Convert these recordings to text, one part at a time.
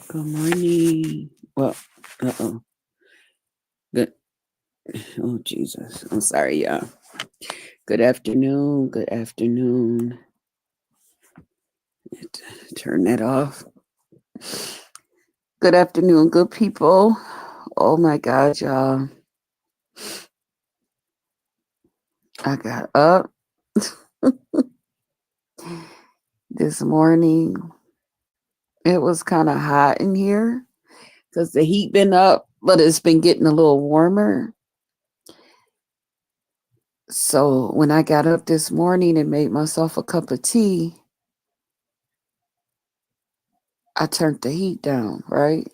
Good morning. Well, uh-oh. Good. Oh, Jesus. I'm sorry, y'all. Good afternoon. Good afternoon. Turn that off. Good afternoon, good people. Oh, my God, y'all. I got up this morning. It was kind of hot in here because the heat been up, but it's been getting a little warmer. So when I got up this morning and made myself a cup of tea, I turned the heat down, right?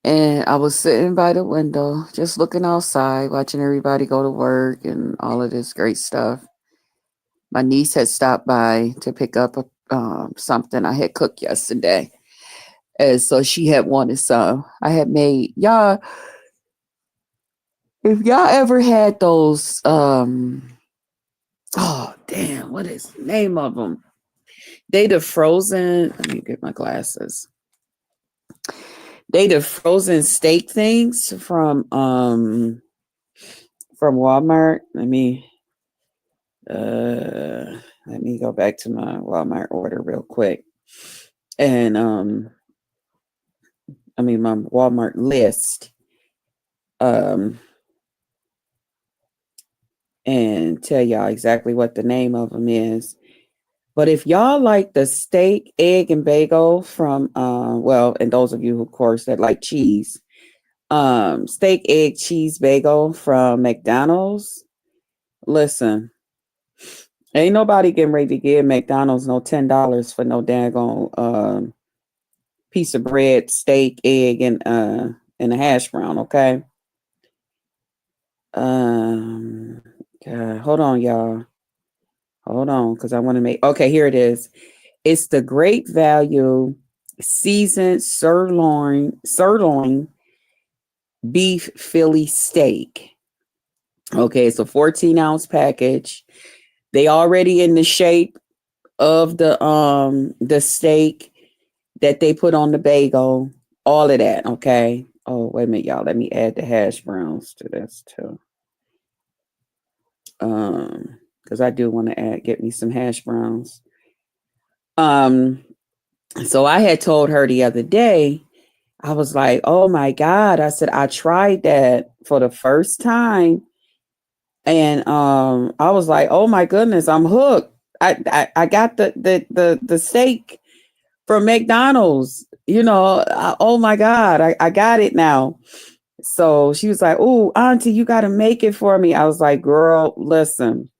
And I was sitting by the window, just looking outside, watching everybody go to work and all of this great stuff. My niece had stopped by to pick up something I had cooked yesterday. And so she had wanted some. I had made, y'all, if y'all ever had those, oh, damn, what is the name of them? They the frozen, let me get my glasses. They the frozen steak things from Walmart. Let me go back to my Walmart order real quick. And my Walmart list. And tell y'all exactly what the name of them is. But if y'all like the steak, egg, and bagel from and those of you, of course, that like cheese, steak, egg, cheese, bagel from McDonald's, listen, ain't nobody getting ready to give McDonald's no $10 for no daggone piece of bread, steak, egg, and a hash brown. Okay. God, hold on, y'all. Hold on, because I want to make. Okay, here it is. It's the Great Value seasoned sirloin beef Philly steak. Okay, it's a 14-ounce package. They already in the shape of the steak that they put on the bagel, all of that. Okay. Oh, wait a minute, y'all. Let me add the hash browns to this too. Because I do want to get me some hash browns. So I had told her the other day, I was like, oh my God. I said, I tried that for the first time. And I was like, oh my goodness, I'm hooked. I got the steak from McDonald's, oh my God, I got it now. So she was like, oh, auntie, you got to make it for me. I was like, girl, listen,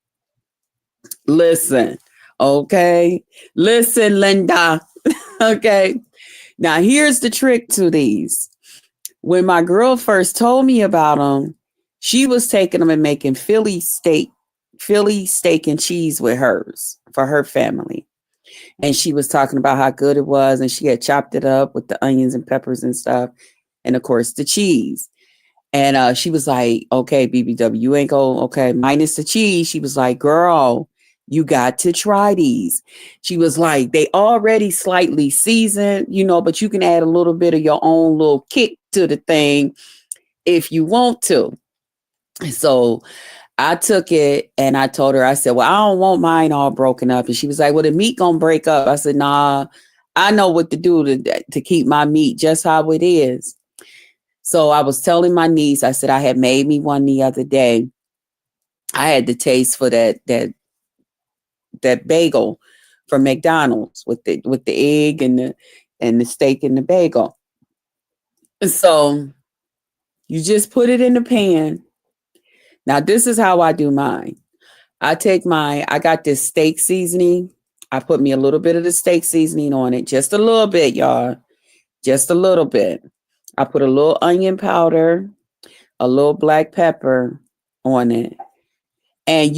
okay, listen, Linda. Okay. Now here's the trick to these. When my girl first told me about them, she was taking them and making Philly steak and cheese with hers for her family. And she was talking about how good it was. And she had chopped it up with the onions and peppers and stuff. And of course, the cheese. And she was like, okay, BBW, you ain't go, okay, minus the cheese. She was like, girl, you got to try these. She was like, they already slightly seasoned, but you can add a little bit of your own little kick to the thing if you want to. So I took it and I told her, I said, well, I don't want mine all broken up. And she was like, well, the meat gonna break up. I said, nah, I know what to do to keep my meat just how it is. So I was telling my niece, I said, I had made me one the other day. I had the taste for that bagel from McDonald's with the egg and the steak and the bagel. And so you just put it in the pan. Now this is how I do mine. I got this steak seasoning. I put me a little bit of the steak seasoning on it, just a little bit, y'all, just a little bit. I put a little onion powder, a little black pepper on it. And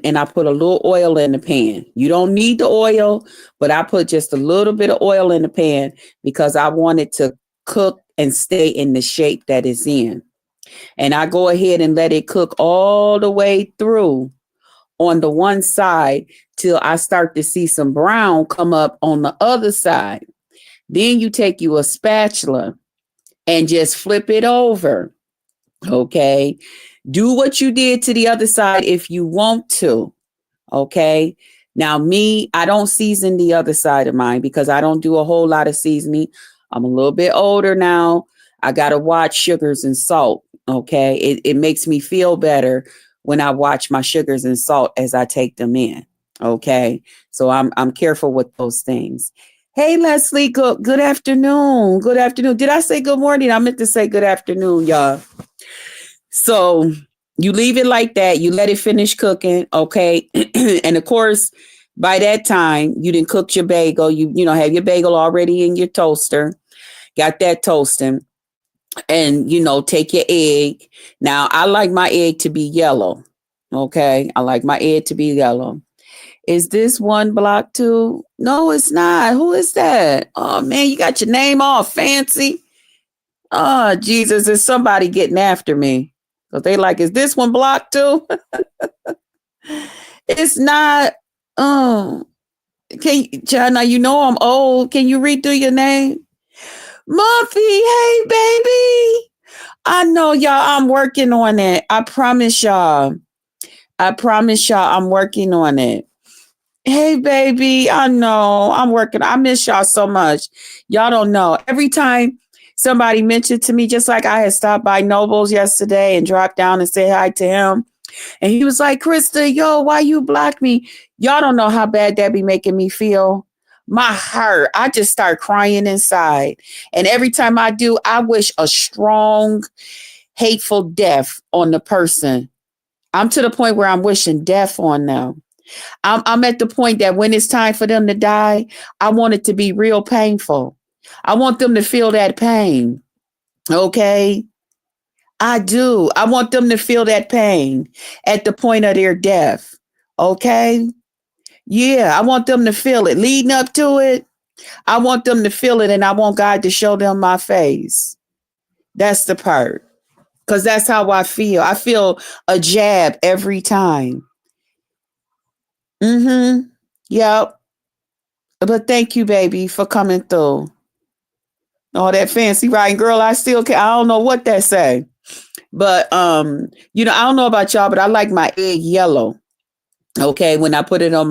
and I put a little oil in the pan. You don't need the oil, but I put just a little bit of oil in the pan because I want it to cook and stay in the shape that it's in. And I go ahead and let it cook all the way through on the one side till I start to see some brown come up on the other side. Then you take you a spatula and just flip it over. Okay. Do what you did to the other side if you want to. Okay. Now, me, I don't season the other side of mine because I don't do a whole lot of seasoning. I'm a little bit older now. I got to watch sugars and salt. Okay. It makes me feel better when I watch my sugars and salt as I take them in. Okay. So I'm careful with those things. Hey, Leslie, good afternoon. Good afternoon. Did I say good morning? I meant to say good afternoon, y'all. So you leave it like that. You let it finish cooking. Okay. And of course, by that time, you didn't cook your bagel. You know, have your bagel already in your toaster. Got that toasting. And, take your egg. Now, I like my egg to be yellow. Okay. I like my egg to be yellow. Is this one block too? No, it's not. Who is that? Oh, man, you got your name all fancy. Oh, Jesus, is somebody getting after me? So they like, is this one blocked too? It's not. Oh, China, I'm old. Can you redo your name? Muffy, hey, baby. I know, y'all, I'm working on it. I promise y'all. I'm working on it. Hey, baby, I know. I'm working. I miss y'all so much. Y'all don't know. Every time somebody mentioned to me, just like I had stopped by Noble's yesterday and dropped down and said hi to him. And he was like, Krista, yo, why you block me? Y'all don't know how bad that be making me feel. My heart, I just start crying inside. And every time I do, I wish a strong, hateful death on the person. I'm to the point where I'm wishing death on them. I'm at the point that when it's time for them to die, I want it to be real painful. I want them to feel that pain. Okay. I do. I want them to feel that pain at the point of their death. Okay. Yeah. I want them to feel it leading up to it. I want them to feel it and I want God to show them my face. That's the part. Because that's how I feel. I feel a jab every time. Mm-hmm. Yep. But thank you, baby, for coming through. All that fancy writing, girl. I don't know what that say. But I don't know about y'all, but I like my egg yellow. Okay, when I put it I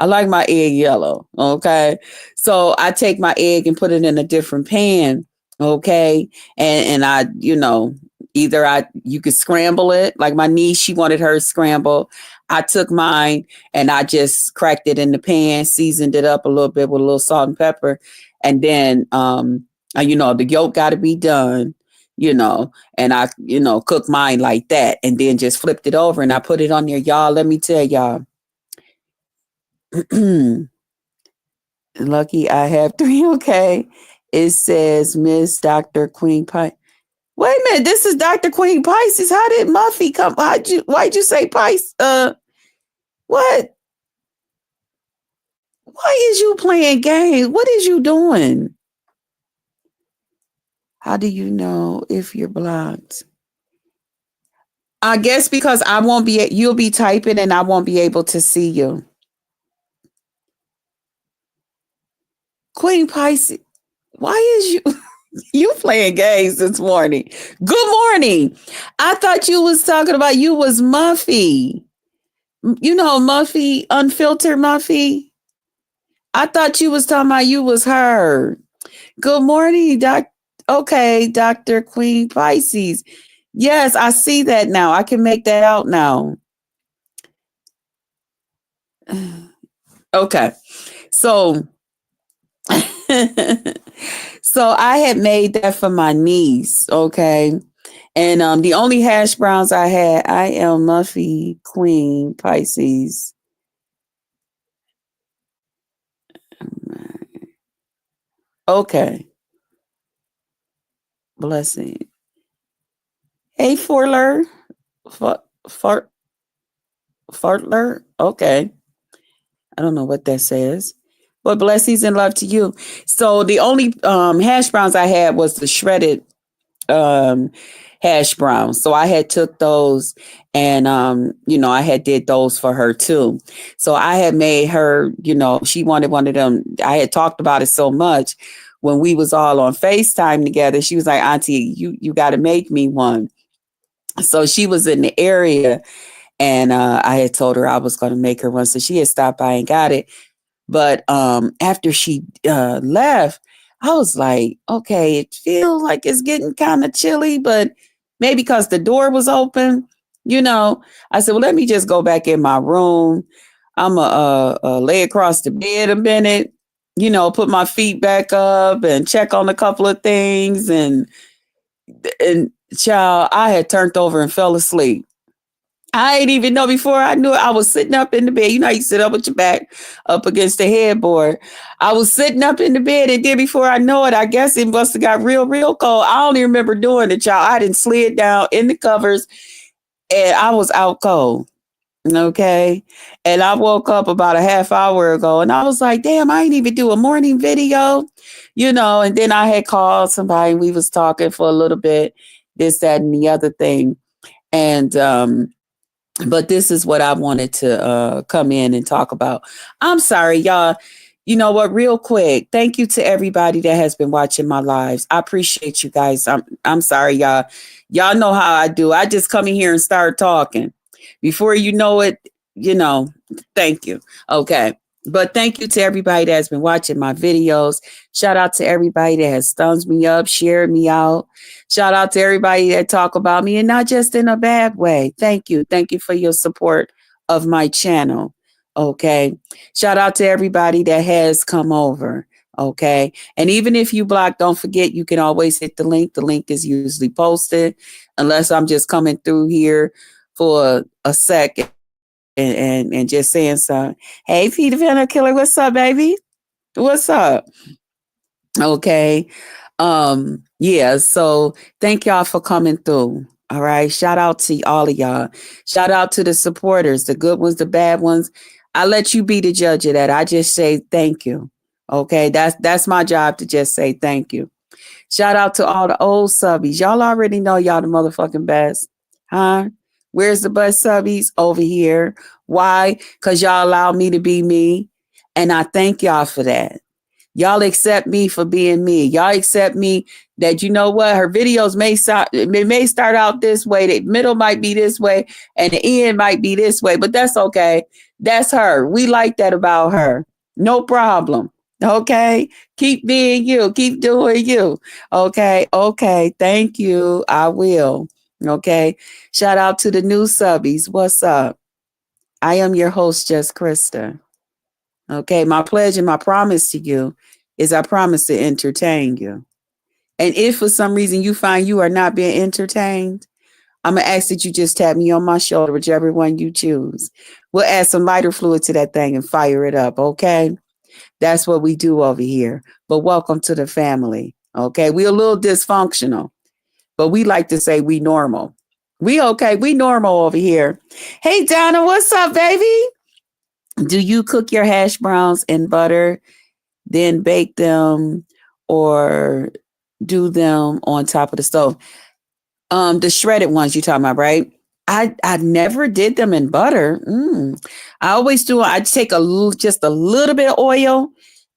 like my egg yellow. Okay. So I take my egg and put it in a different pan. Okay. And I, you could scramble it. Like my niece, she wanted hers scrambled. I took mine and I just cracked it in the pan, seasoned it up a little bit with a little salt and pepper. And then, the yolk got to be done, and I, cook mine like that and then just flipped it over and I put it on there. Y'all, let me tell y'all. Lucky I have 3. Okay. It says Miss Dr. Queen Pie. Wait a minute, this is Dr. Queen Pisces. How did Muffy come? Why'd you say Pisces? What? Why is you playing games? What is you doing? How do you know if you're blocked? I guess because you'll be typing and I won't be able to see you. Queen Pisces, why is you playing games this morning? Good morning. I thought you was talking about you was Muffy. You know Muffy, unfiltered Muffy. I thought you was talking about you was her. Good morning, Dr. Queen Pisces. Yes, I see that now. I can make that out now. Okay. So so I had made that for my niece, okay? And the only hash browns I am Muffy Queen Pisces. Okay. Blessing. Hey, Forler. Fartler. Okay. I don't know what that says. But blessings and love to you. So the only hash browns I had was the shredded hash browns. So I had took those and I had did those for her too. So I had made her, she wanted one of them. I had talked about it so much when we was all on FaceTime together. She was like, Auntie, you got to make me one. So she was in the area and I had told her I was going to make her one. So she had stopped by and got it. But after she left, I was like, okay, it feels like it's getting kind of chilly, but maybe because the door was open, I said, well, let me just go back in my room. I'm going to lay across the bed a minute, put my feet back up and check on a couple of things. And child, I had turned over and fell asleep. I didn't even know before I knew it. I was sitting up in the bed. You know, you sit up with your back up against the headboard. I was sitting up in the bed, and then before I know it, I guess it must have got real, real cold. I don't even remember doing it, y'all. I didn't slid down in the covers, and I was out cold. Okay. And I woke up about a half hour ago, and I was like, damn, I ain't even do a morning video, and then I had called somebody, and we was talking for a little bit, this, that, and the other thing. And, but this is what I wanted to come in and talk about. I'm sorry, y'all. You know what? Real quick, thank you to everybody that has been watching my lives. I appreciate you guys. I'm sorry, y'all. Y'all know how I do. I just come in here and start talking. Before you know it, thank you. Okay. But thank you to everybody that has been watching my videos. Shout out to everybody that has thumbs me up, shared me out. Shout out to everybody that talk about me and not just in a bad way. Thank you. Thank you for your support of my channel. Okay. Shout out to everybody that has come over. Okay. And even if you block, don't forget, you can always hit the link. The link is usually posted unless I'm just coming through here for a second. And just saying something. Hey, Peter Van Killer, what's up, baby? What's up? Okay. Yeah, so thank y'all for coming through. All right. Shout out to all of y'all. Shout out to the supporters, the good ones, the bad ones. I let you be the judge of that. I just say thank you. Okay. That's my job to just say thank you. Shout out to all the old subbies. Y'all already know y'all the motherfucking best. Huh? Where's the best subbies? Over here. Why? Because y'all allow me to be me. And I thank y'all for that. Y'all accept me for being me. Y'all accept me that, you know what, her videos may start out this way. The middle might be this way and the end might be this way, but that's okay. That's her. We like that about her. No problem. Okay. Keep being you. Keep doing you. Okay. Okay. Thank you. I will. Okay. Shout out to the new subbies. What's up? I am your host, Just Krista. Okay. My pledge and my promise to you is I promise to entertain you. And if for some reason you find you are not being entertained, I'm going to ask that you just tap me on my shoulder, whichever one you choose. We'll add some lighter fluid to that thing and fire it up. Okay. That's what we do over here. But welcome to the family. Okay. We're a little dysfunctional, but we like to say we normal. We okay. We normal over here. Hey, Donna, what's up, baby? Do you cook your hash browns in butter, then bake them, or do them on top of the stove? The shredded ones you're talking about, right? I never did them in butter. I always do. I take just a little bit of oil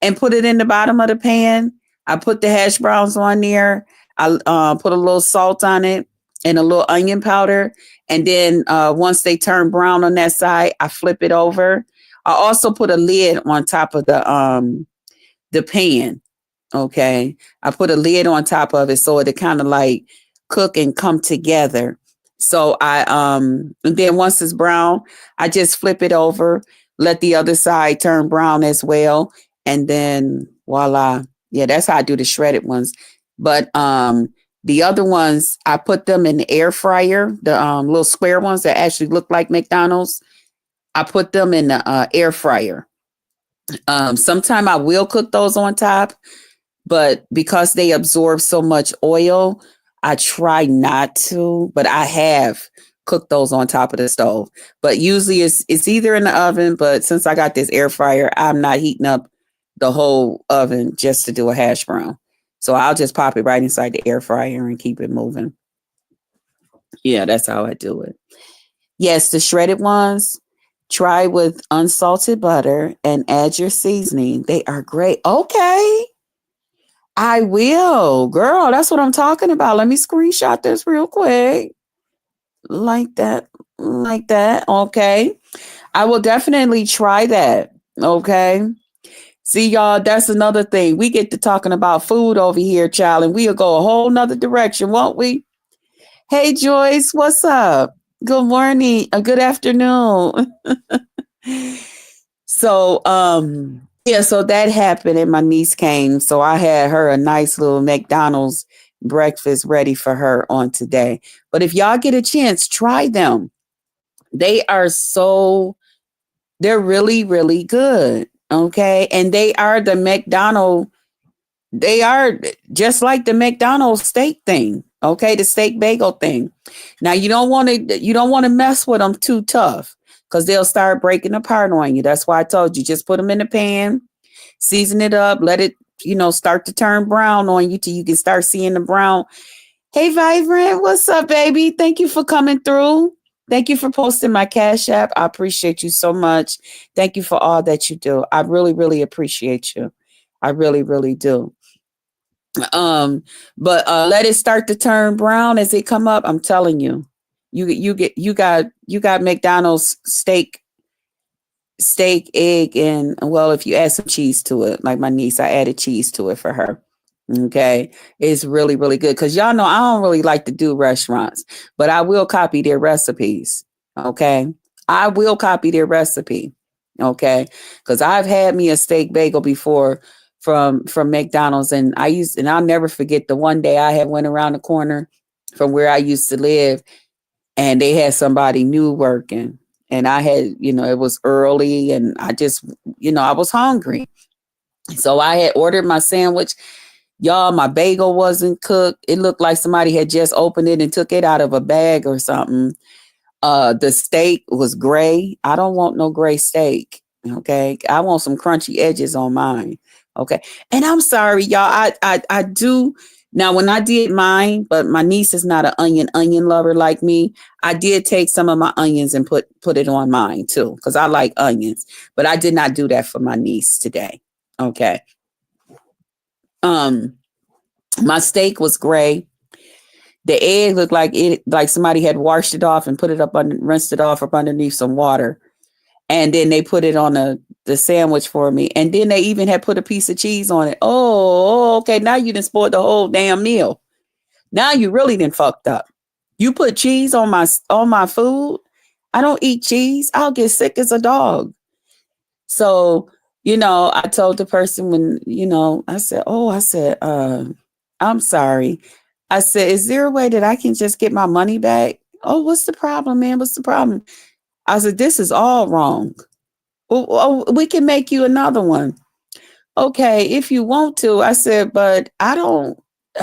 and put it in the bottom of the pan. I put the hash browns on there. I put a little salt on it and a little onion powder. And then once they turn brown on that side, I flip it over. I also put a lid on top of the pan. Okay. I put a lid on top of it so it kind of like cook and come together. So and then once it's brown, I just flip it over, let the other side turn brown as well. And then voila. Yeah, that's how I do the shredded ones. But the other ones, I put them in the air fryer, the little square ones that actually look like McDonald's. I put them in the air fryer. Sometime I will cook those on top, but because they absorb so much oil, I try not to, but I have cooked those on top of the stove. But usually it's either in the oven, but since I got this air fryer, I'm not heating up the whole oven just to do a hash brown. So I'll just pop it right inside the air fryer and keep it moving. Yeah, that's how I do it. Yes, the shredded ones, try with unsalted butter and add your seasoning. They are great. Okay. I will. Girl, that's what I'm talking about. Let me screenshot this real quick. Like that. Like that. Okay. I will definitely try that. Okay. See, y'all, that's another thing. We get to talking about food over here, child, and we'll go a whole nother direction, won't we? Hey, Joyce, what's up? Good morning. Good afternoon. So, yeah, so that happened and my niece came. So I had her a nice little McDonald's breakfast ready for her on today. But if y'all get a chance, try them. They are they're really, really good. Okay. And they are just like the McDonald's steak thing. Okay. The steak bagel thing. Now you don't want to mess with them too tough because they'll start breaking apart on you. That's why I told you, just put them in the pan, season it up, let it, start to turn brown on you till you can start seeing the brown. Hey, Vibrant, what's up, baby? Thank you for coming through. Thank you for posting my Cash App. I appreciate you so much. Thank you for all that you do. I really, really appreciate you. I really, really do. But let it start to turn brown as it come up. I'm telling you, you got McDonald's steak, egg, and well, if you add some cheese to it, like my niece, I added cheese to it for her. Okay, it's really, really good because y'all know I don't really like to do restaurants, but I will copy their recipes. Okay, I will copy their recipe. Okay, because I've had me a steak bagel before from McDonald's, and I'll never forget the one day I had went around the corner from where I used to live, and they had somebody new working, and I had, it was early, and I just, I was hungry, so I had ordered my sandwich. Y'all, my bagel wasn't cooked. It looked like somebody had just opened it and took it out of a bag or something. The steak was gray. I don't want no gray steak. Okay. I want some crunchy edges on mine. Okay. And I'm sorry, y'all. I do now when I did mine, but my niece is not an onion lover like me. I did take some of my onions and put it on mine too, because I like onions. But I did not do that for my niece today. Okay. Um, my steak was gray. The egg looked like somebody had washed it off and put it rinsed it off up underneath some water. And then they put it on the sandwich for me. And then they even had put a piece of cheese on it. Oh, okay. Now you done spoiled the whole damn meal. Now you really done fucked up. You put cheese on my food. I don't eat cheese. I'll get sick as a dog. So, I told the person when, I said, I'm sorry. I said, is there a way that I can just get my money back? Oh, what's the problem, man? What's the problem? I said, this is all wrong. Oh, we can make you another one. Okay, if you want to. I said, but I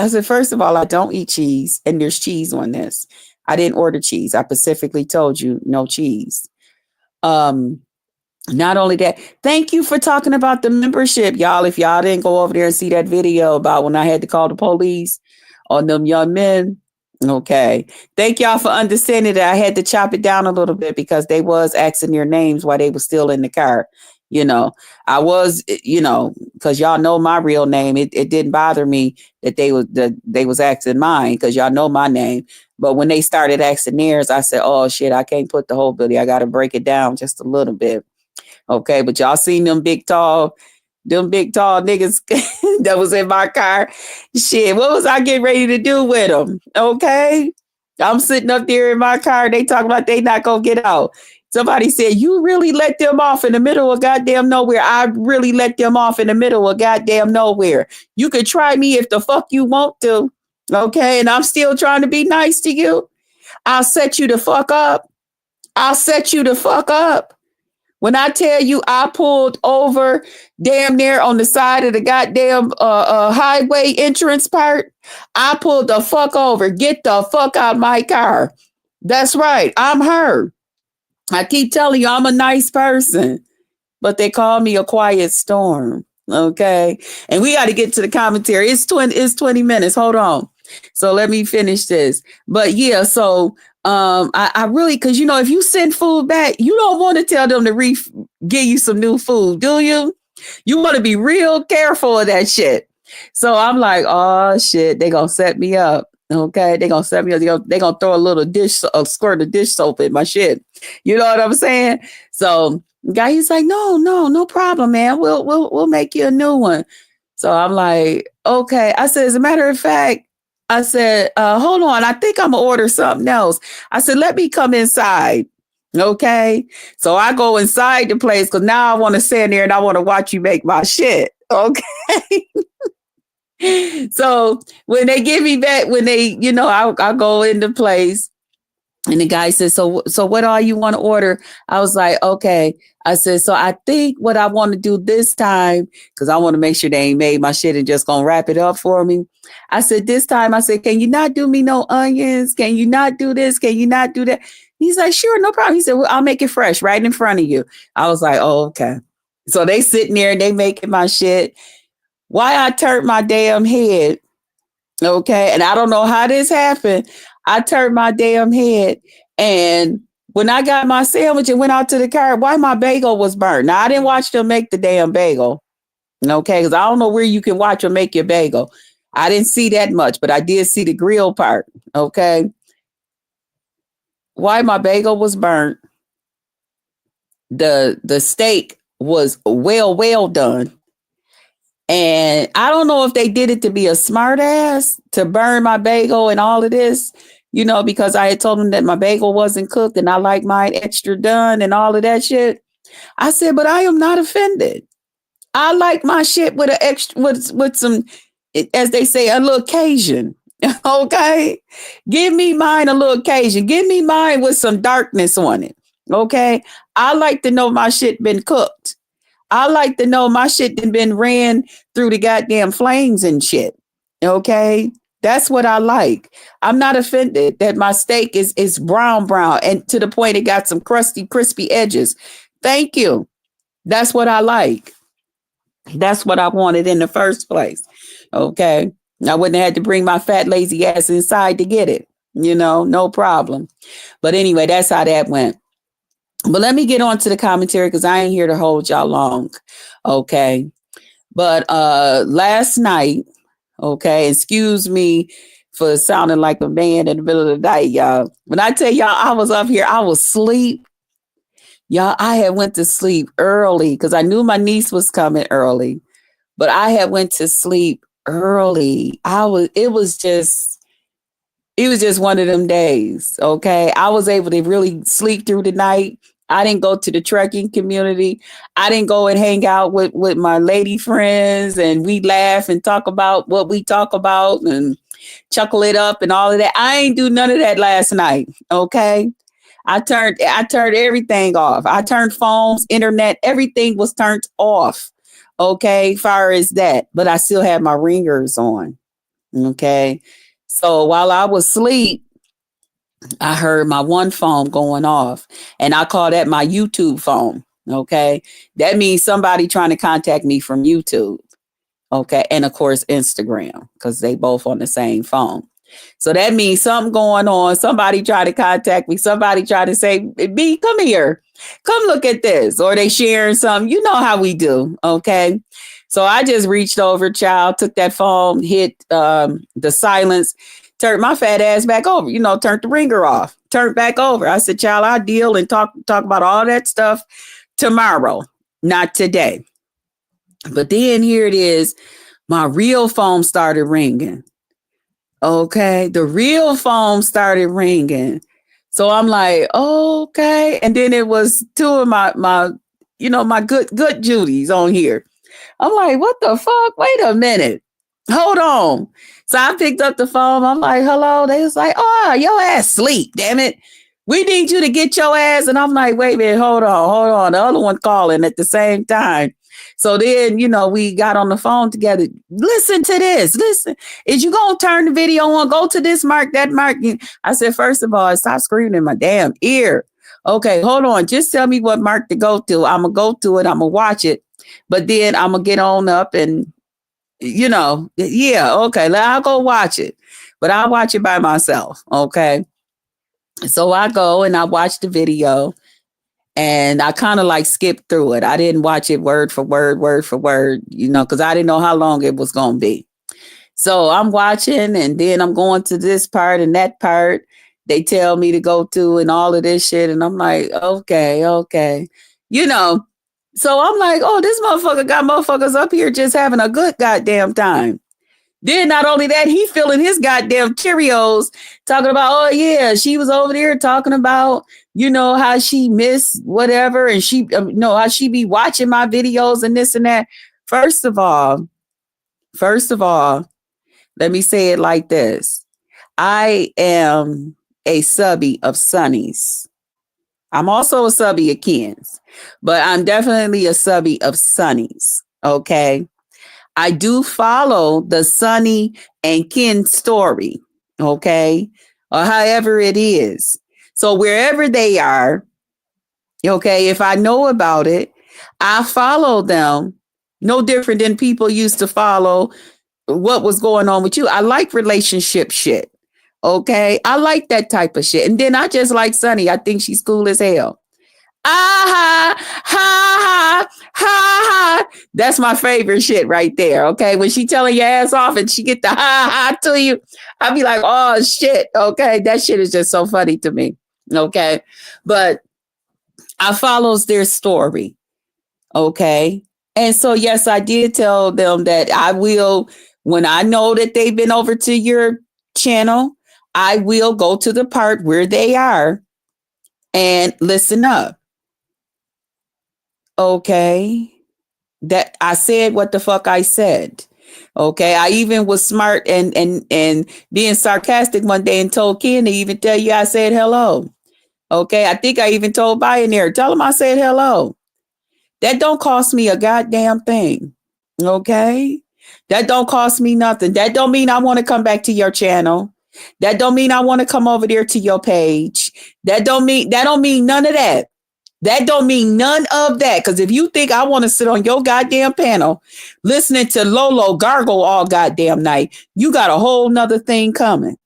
said, first of all, I don't eat cheese, and there's cheese on this. I didn't order cheese. I specifically told you no cheese. Not only that, thank you for talking about the membership, y'all. If y'all didn't go over there and see that video about when I had to call the police on them young men. Okay. Thank y'all for understanding that I had to chop it down a little bit because they was asking their names while they were still in the car. I was, because y'all know my real name. It didn't bother me that they was asking mine because y'all know my name. But when they started asking theirs, I said, oh shit, I can't put the whole video. I got to break it down just a little bit. Okay. But y'all seen them big, tall niggas that was in my car. Shit, what was I getting ready to do with them? Okay. I'm sitting up there in my car. They talking about they not going to get out. Somebody said, you really let them off in the middle of goddamn nowhere. I really let them off in the middle of goddamn nowhere. You could try me if the fuck you want to. Okay. And I'm still trying to be nice to you. I'll set you the fuck up. I'll set you the fuck up. When I tell you I pulled over damn near on the side of the goddamn highway entrance part, I pulled the fuck over. Get the fuck out of my car. That's right. I'm her. I keep telling you I'm a nice person, but they call me a quiet storm. Okay. And we got to get to the commentary. It's 20 minutes. Hold on. So let me finish this. But yeah, so I really, because if you send food back, you don't want to tell them to give you some new food, do you? You want to be real careful of that shit. So I'm like, oh shit, they gonna set me up. Okay, they gonna set me up. They gonna throw a squirt of dish soap in my shit. You know what I'm saying? So guy, he's like, no problem, man. We'll make you a new one. So I'm like, okay. I said, as a matter of fact, I said, hold on. I think I'm gonna order something else. I said, let me come inside. Okay. So I go inside the place because now I want to stand there and I want to watch you make my shit. Okay. So when they give me back, I go into place. And the guy says, so what all you want to order? I was like, okay. I said, so I think what I want to do this time, because I want to make sure they ain't made my shit and just gonna wrap it up for me. I said, this time, I said, can you not do me no onions? Can you not do this? Can you not do that? He's like, sure, no problem. He said, well, I'll make it fresh right in front of you. I was like, oh, okay. So they sitting there and they making my shit. Why I turned my damn head. Okay. And I don't know how this happened. I turned my damn head, and when I got my sandwich and went out to the car, why my bagel was burnt. Now I didn't watch them make the damn bagel. Okay. Cause I don't know where you can watch them make your bagel. I didn't see that much, but I did see the grill part. Okay. Why my bagel was burnt. The steak was well done. And I don't know if they did it to be a smart ass to burn my bagel and all of this, because I had told them that my bagel wasn't cooked and I like mine extra done and all of that shit. I said, but I am not offended. I like my shit with an extra, with some, as they say, a little Cajun. Okay. Give me mine a little Cajun. Give me mine with some darkness on it. Okay. I like to know my shit been cooked. I like to know my shit done been ran through the goddamn flames and shit. Okay. That's what I like. I'm not offended that my steak is brown and to the point it got some crusty, crispy edges. Thank you. That's what I like. That's what I wanted in the first place. Okay. I wouldn't have had to bring my fat, lazy ass inside to get it. No problem. But anyway, that's how that went. But let me get on to the commentary because I ain't here to hold y'all long. Okay. But last night, okay, excuse me for sounding like a man in the middle of the night, y'all. When I tell y'all I was up here, I was asleep. Y'all, I had went to sleep early because I knew my niece was coming early. But I had went to sleep early. It was just one of them days. Okay. I was able to really sleep through the night. I didn't go to the trekking community. I didn't go and hang out with my lady friends and we laugh and talk about what we talk about and chuckle it up and all of that. I ain't do none of that last night. Okay. I turned everything off. I turned phones, internet, everything was turned off. Okay. Far as that, but I still had my ringers on. Okay. So while I was asleep, I heard my one phone going off and I call that my YouTube phone. Okay. That means somebody trying to contact me from YouTube. Okay. And of course, Instagram, because they both on the same phone. So that means something going on. Somebody try to contact me. Somebody try to say, B, come here. Come look at this. Or they sharing something. You know how we do. Okay. So I just reached over, child, took that phone, hit the silence, turned my fat ass back over, turned the ringer off, turned back over. I said, child, I'll deal and talk about all that stuff tomorrow, not today. But then here it is. My real phone started ringing. Okay. The real phone started ringing. So I'm like, okay. And then it was two of my good Judies on here. I'm like, what the fuck? Wait a minute. Hold on. So I picked up the phone. I'm like, hello. They was like, oh, your ass sleep. Damn it. We need you to get your ass. And I'm like, wait a minute. Hold on. The other one calling at the same time. So then, we got on the phone together. Listen to this. Listen, is you going to turn the video on? Go to this mark, that mark. I said, first of all, stop screaming in my damn ear. Okay, hold on. Just tell me what mark to go to. I'm going to go to it. I'm going to watch it. But then I'm going to get on up and, yeah, okay, I'll go watch it. but I watch it by myself. Okay. So I go and I watch the video and I kind of like skipped through it. I didn't watch it word for word, because I didn't know how long it was going to be. So I'm watching and then I'm going to this part and that part they tell me to go to and all of this shit. And I'm like, okay. So I'm like, oh, this motherfucker got motherfuckers up here just having a good goddamn time. Then not only that, he filling his goddamn Cheerios talking about, oh yeah, she was over there talking about, how she missed whatever. And she, how she be watching my videos and this and that. First of all, let me say it like this. I am a subby of Sunny's. I'm also a subby of Ken's, but I'm definitely a subby of Sunny's. Okay. I do follow the Sunny and Ken story. Okay. Or however it is. So wherever they are, okay, if I know about it, I follow them. No different than people used to follow what was going on with you. I like relationship shit. Okay. I like that type of shit. And then I just like Sunny. I think she's cool as hell. Ah ha ha ha. That's my favorite shit right there. Okay. When she telling your ass off and she get the ha to you, I'll be like, oh shit. Okay. That shit is just so funny to me. Okay. But I follows their story. Okay. And so, yes, I did tell them that I will, when I know that they've been over to your channel, I will go to the part where they are and listen up. Okay. That I said what the fuck I said. Okay. I even was smart and being sarcastic one day and told Ken to even tell you I said hello. Okay. I think I even told Billionaire, tell him I said hello. That don't cost me a goddamn thing. Okay. That don't cost me nothing. That don't mean I want to come back to your channel. That don't mean I want to come over there to your page. That don't mean none of that. That don't mean none of that. Because if you think I want to sit on your goddamn panel listening to Lolo gargle all goddamn night, you got a whole nother thing coming.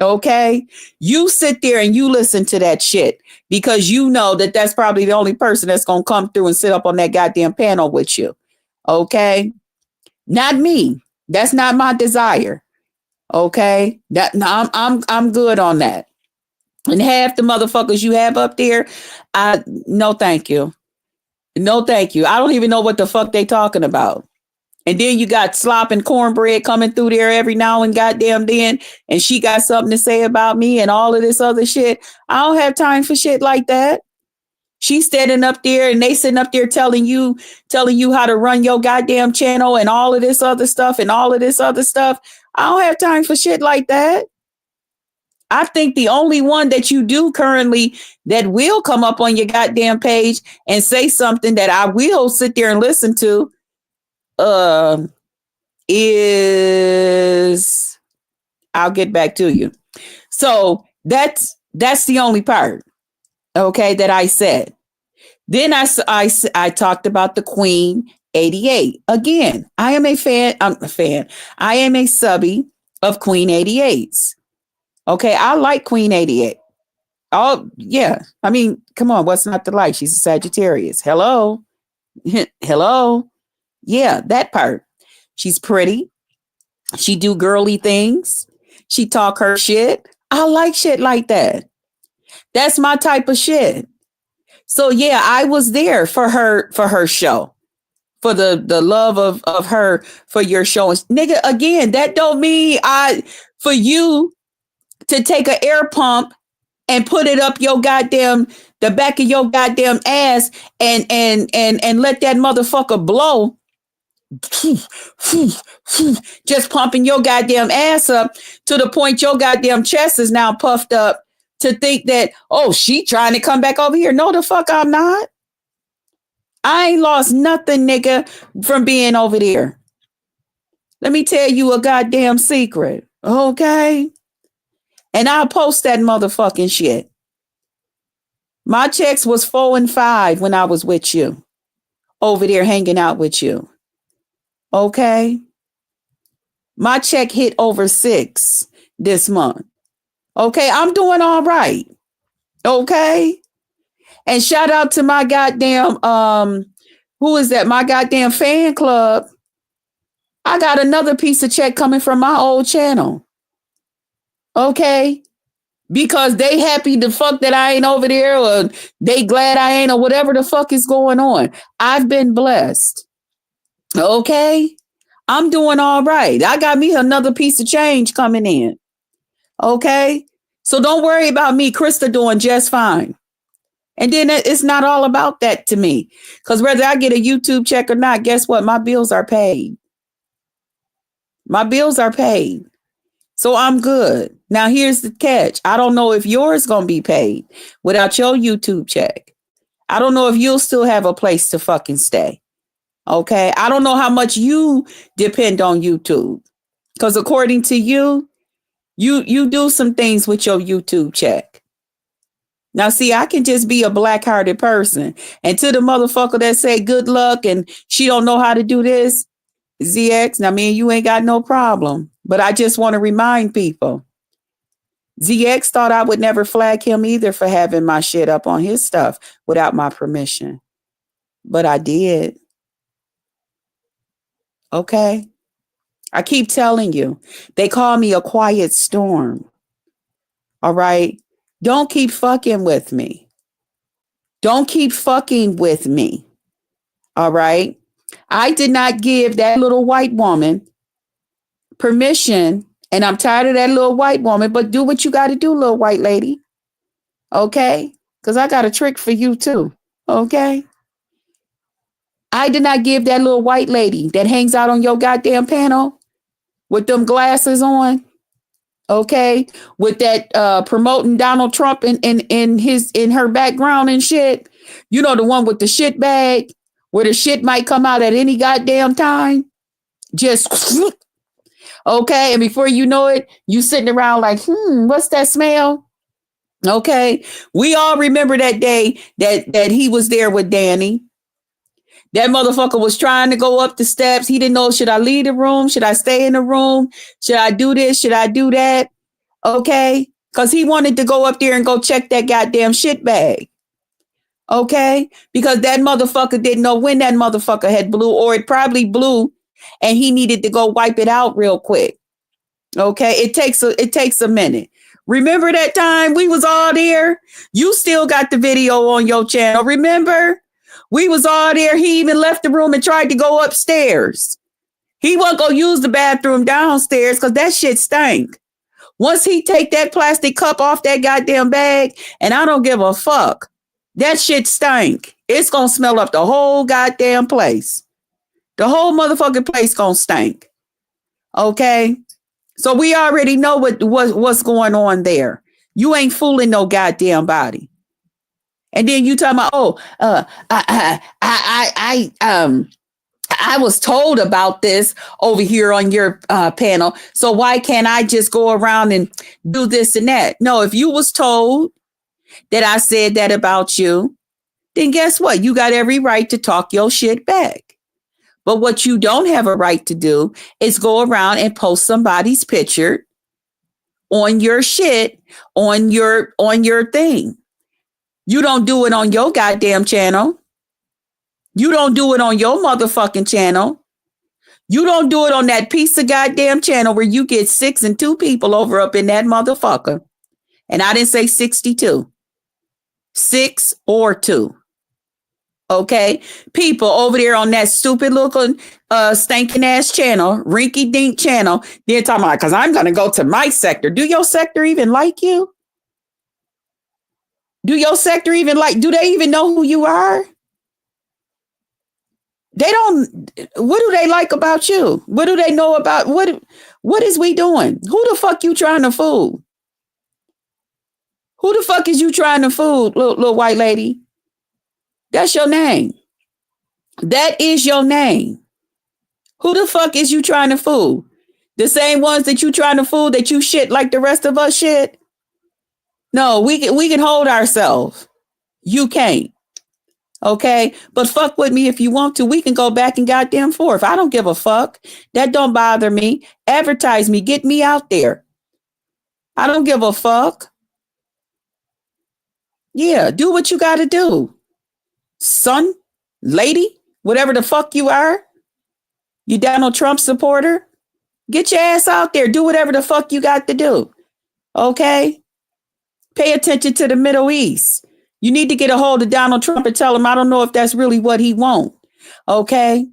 Okay. You sit there and you listen to that shit because you know that that's probably the only person that's going to come through and sit up on that goddamn panel with you. Okay. Not me. That's not my desire. Okay. I'm good on that. And half the motherfuckers you have up there, no thank you. No thank you. I don't even know what the fuck they talking about. And then you got Slop and Cornbread coming through there every now and goddamn then, and she got something to say about me and all of this other shit. I don't have time for shit like that. She's standing up there and they sitting up there telling you how to run your goddamn channel and all of this other stuff and all of this other stuff. I don't have time for shit like that. I think the only one that you do currently that will come up on your goddamn page and say something that I will sit there and listen to is I'll get back to you. So that's the only part, okay, that I said. Then I talked about the Queen 88. Again, I am a fan. I'm a fan. I am a subby of Queen 88's. Okay, I like Queen 88. Oh, yeah. I mean, come on, what's not to like? She's a Sagittarius. Hello. Hello. Yeah, that part. She's pretty. She do girly things. She talk her shit. I like shit like that. That's my type of shit. So yeah, I was there for her show. For the love of her for your show. Nigga, again, that don't mean for you to take an air pump and put it up your goddamn the back of your goddamn ass and let that motherfucker blow. Just pumping your goddamn ass up to the point your goddamn chest is now puffed up to think that, oh, she trying to come back over here. No, the fuck I'm not. I ain't lost nothing, nigga, from being over there. Let me tell you a goddamn secret, okay? And I'll post that motherfucking shit. My checks was 4 and 5 when I was with you, over there hanging out with you. Okay? My check hit over 6 this month. Okay, I'm doing all right. Okay. And shout out to my goddamn who is that? My goddamn fan club. I got another piece of check coming from my old channel. Okay. Because they happy the fuck that I ain't over there, or they glad I ain't, or whatever the fuck is going on. I've been blessed. Okay. I'm doing all right. I got me another piece of change coming in. Okay. So don't worry about me. Krista doing just fine. And then it's not all about that to me. Because whether I get a YouTube check or not, guess what? My bills are paid. My bills are paid. So I'm good. Now here's the catch. I don't know if yours going to be paid without your YouTube check. I don't know if you'll still have a place to fucking stay. Okay. I don't know how much you depend on YouTube. Because according to you, you do some things with your YouTube check. Now, see, I can just be a black-hearted person. And to the motherfucker that say good luck and she don't know how to do this, ZX, now me and you ain't got no problem. But I just want to remind people, ZX thought I would never flag him either for having my shit up on his stuff without my permission. But I did. Okay. I keep telling you, they call me a quiet storm. All right. Don't keep fucking with me. Don't keep fucking with me. All right. I did not give that little white woman permission, and I'm tired of that little white woman, but do what you got to do, little white lady. Okay. Because I got a trick for you too. Okay. I did not give that little white lady that hangs out on your goddamn panel with them glasses on. Okay, with that promoting Donald Trump in her background and shit. You know, the one with the shit bag where the shit might come out at any goddamn time. Just okay, and before you know it, you sitting around like, what's that smell? Okay, we all remember that day that he was there with Danny. That motherfucker was trying to go up the steps. He didn't know, should I leave the room? Should I stay in the room? Should I do this? Should I do that? Okay. Because he wanted to go up there and go check that goddamn shit bag. Okay. Because that motherfucker didn't know when that motherfucker had blew, or it probably blew and he needed to go wipe it out real quick. Okay. It takes a minute. Remember that time we was all there? You still got the video on your channel. Remember? We was all there. He even left the room and tried to go upstairs. He wasn't going to use the bathroom downstairs because that shit stank. Once he take that plastic cup off that goddamn bag, and I don't give a fuck, that shit stank. It's going to smell up the whole goddamn place. The whole motherfucking place going to stink. Okay? So we already know what's going on there. You ain't fooling no goddamn body. And then you talking about, I was told about this over here on your panel. So why can't I just go around and do this and that? No, if you was told that I said that about you, then guess what? You got every right to talk your shit back. But what you don't have a right to do is go around and post somebody's picture on your shit, on your thing. You don't do it on your goddamn channel. You don't do it on your motherfucking channel. You don't do it on that piece of goddamn channel where you get 6 and 2 people over up in that motherfucker. And I didn't say 62. 6 or 2. Okay? People over there on that stupid looking stinking ass channel, rinky dink channel, they're talking about, because I'm going to go to my sector. Do your sector even like you? Do your sector even do they even know who you are? They don't. What do they like about you? What do they know about what is we doing? Who the fuck you trying to fool? Who the fuck is you trying to fool, little white lady? That's your name. That is your name. Who the fuck is you trying to fool? The same ones that you trying to fool that you shit like the rest of us shit? No, we can hold ourselves. You can't. Okay. But fuck with me if you want to. We can go back and goddamn forth. I don't give a fuck. That don't bother me. Advertise me. Get me out there. I don't give a fuck. Yeah, do what you got to do. Son, lady, whatever the fuck you are, you Donald Trump supporter, get your ass out there. Do whatever the fuck you got to do. Okay? Pay attention to the Middle East. You need to get a hold of Donald Trump and tell him, I don't know if that's really what he wants. Okay?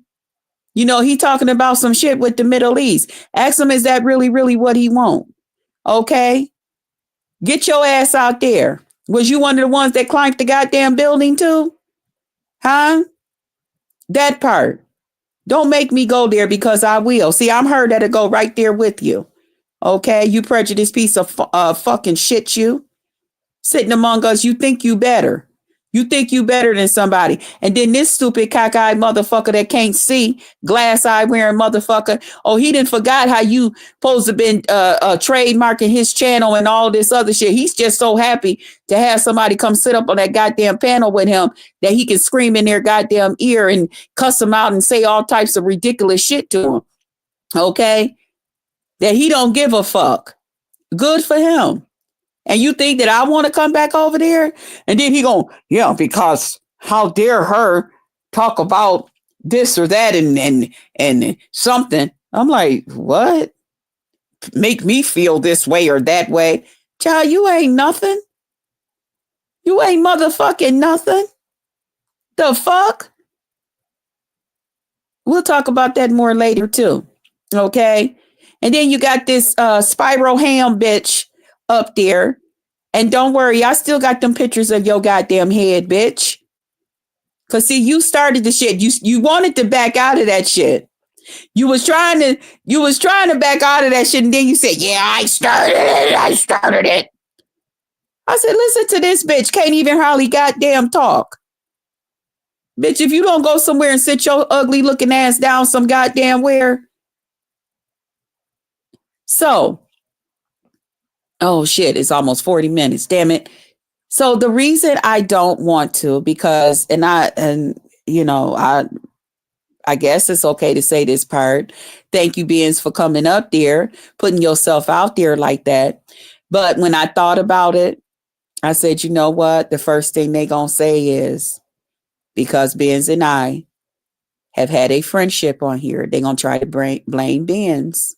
You know, he talking about some shit with the Middle East. Ask him, is that really, really what he wants? Okay? Get your ass out there. Was you one of the ones that climbed the goddamn building too? Huh? That part. Don't make me go there because I will. See, I'm her that'll go right there with you. Okay? You prejudiced piece of fucking shit, you. Sitting among us, you think you better. You think you better than somebody. And then this stupid cockeyed motherfucker that can't see, glass eye wearing motherfucker. Oh, he didn't forgot how you supposed to been trademarking his channel and all this other shit. He's just so happy to have somebody come sit up on that goddamn panel with him that he can scream in their goddamn ear and cuss them out and say all types of ridiculous shit to him. Okay? That he don't give a fuck. Good for him. And you think that I want to come back over there? And then he going, yeah, because how dare her talk about this or that and something. I'm like, what? Make me feel this way or that way. Child, you ain't nothing. You ain't motherfucking nothing. The fuck? We'll talk about that more later too. Okay? And then you got this Spyro Ham bitch up there. And don't worry, I still got them pictures of your goddamn head, bitch. Cause see, you started the shit. You wanted to back out of that shit. You was trying to back out of that shit, and then you said, yeah, I started it. I said, listen to this bitch. Can't even hardly goddamn talk. Bitch, if you don't go somewhere and sit your ugly looking ass down some goddamn where. So, oh shit, it's almost 40 minutes. Damn it. So the reason I don't want to, because, I guess it's okay to say this part. Thank you, Beans, for coming up there, putting yourself out there like that. But when I thought about it, I said, you know what? The first thing they gonna say is, because Benz and I have had a friendship on here, they're gonna try to blame Benz.